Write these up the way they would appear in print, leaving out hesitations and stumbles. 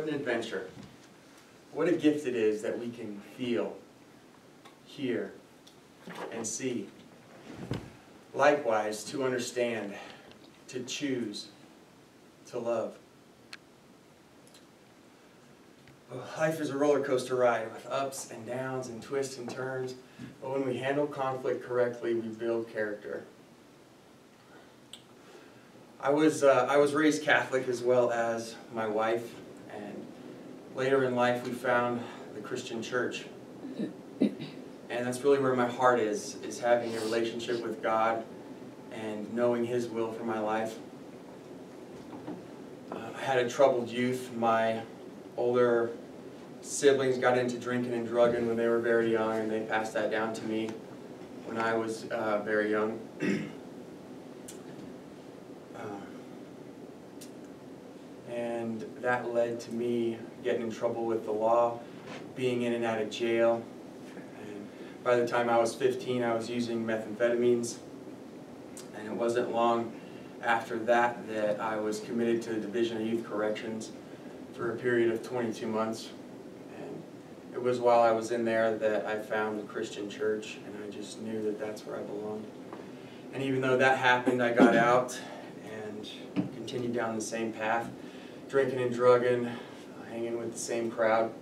What an adventure. What a gift it is that we can feel, hear, and see. Likewise, to understand, to choose, to love. Life is a roller coaster ride with ups and downs and twists and turns, but when we handle conflict correctly, we build character. I was raised Catholic as well as my wife, and later in life we found the Christian church. And that's really where my heart is having a relationship with God and knowing His will for my life. I had a troubled youth. My older siblings got into drinking and drugging when they were very young, and they passed that down to me when I was very young. And that led to me getting in trouble with the law, being in and out of jail. And by the time I was 15, I was using methamphetamines. And it wasn't long after that that I was committed to the Division of Youth Corrections for a period of 22 months. And it was while I was in there that I found the Christian church, and I just knew that that's where I belonged. And even though that happened, I got out and continued down the same path, drinking and drugging, hanging with the same crowd.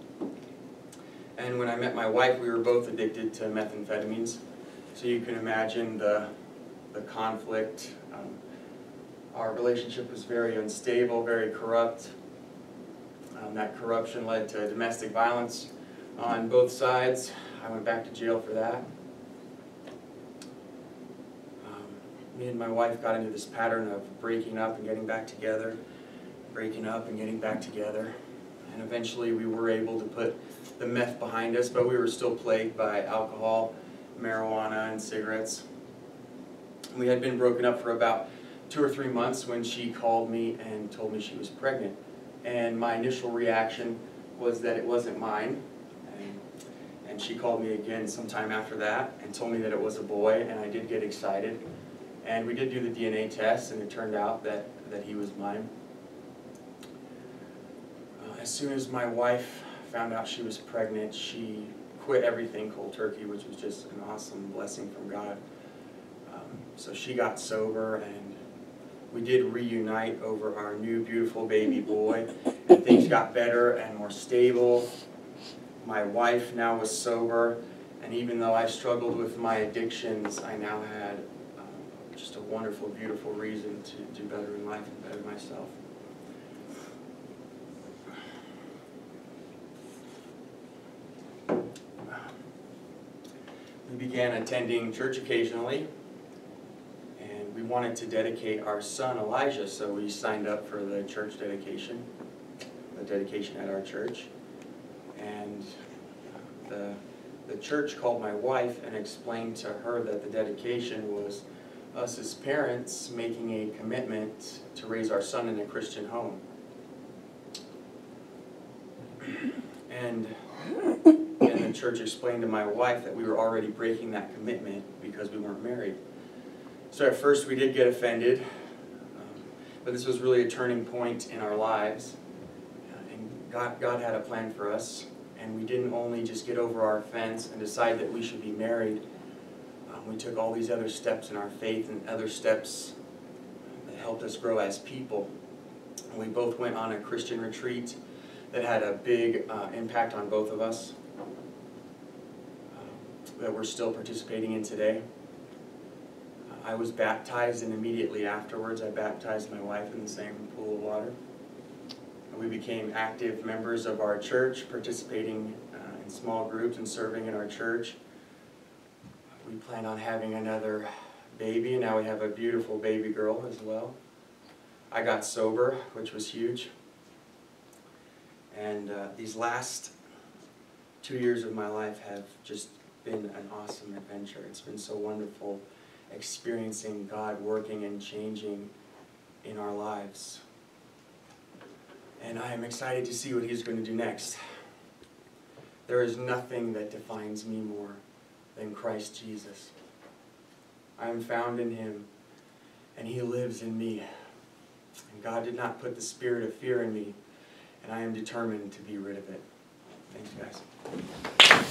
And when I met my wife, we were both addicted to methamphetamines. So you can imagine the conflict. Our relationship was very unstable, very corrupt. That corruption led to domestic violence on both sides. I went back to jail for that. Me and my wife got into this pattern of breaking up and getting back together, breaking up and getting back together. And eventually we were able to put the meth behind us, but we were still plagued by alcohol, marijuana, and cigarettes. We had been broken up for about 2 or 3 months when she called me and told me she was pregnant. And my initial reaction was that it wasn't mine. And she called me again sometime after that and told me that it was a boy, and I did get excited. And we did do the DNA test, and it turned out that he was mine. As soon as my wife found out she was pregnant, she quit everything cold turkey, which was just an awesome blessing from God. So she got sober, and we did reunite over our new beautiful baby boy, and things got better and more stable. My wife now was sober, and even though I struggled with my addictions, I now had just a wonderful, beautiful reason to do better in life and better myself. We began attending church occasionally, and we wanted to dedicate our son Elijah, so we signed up for the church dedication, the dedication at our church. And the church called my wife and explained to her that the dedication was us as parents making a commitment to raise our son in a Christian home. And the church explained to my wife that we were already breaking that commitment because we weren't married. So at first we did get offended, but this was really a turning point in our lives. And God had a plan for us, and we didn't only just get over our offense and decide that we should be married. We took all these other steps in our faith and other steps that helped us grow as people. And we both went on a Christian retreat that had a big impact on both of us, that we're still participating in today. I was baptized, and immediately afterwards I baptized my wife in the same pool of water. And we became active members of our church, participating in small groups and serving in our church. We planned on having another baby, and now we have a beautiful baby girl as well. I got sober, which was huge. And these last 2 years of my life have just been an awesome adventure. It's been so wonderful experiencing God working and changing in our lives. And I am excited to see what He's going to do next. There is nothing that defines me more than Christ Jesus. I am found in Him, and He lives in me. And God did not put the spirit of fear in me. and I am determined to be rid of it. Thanks, guys.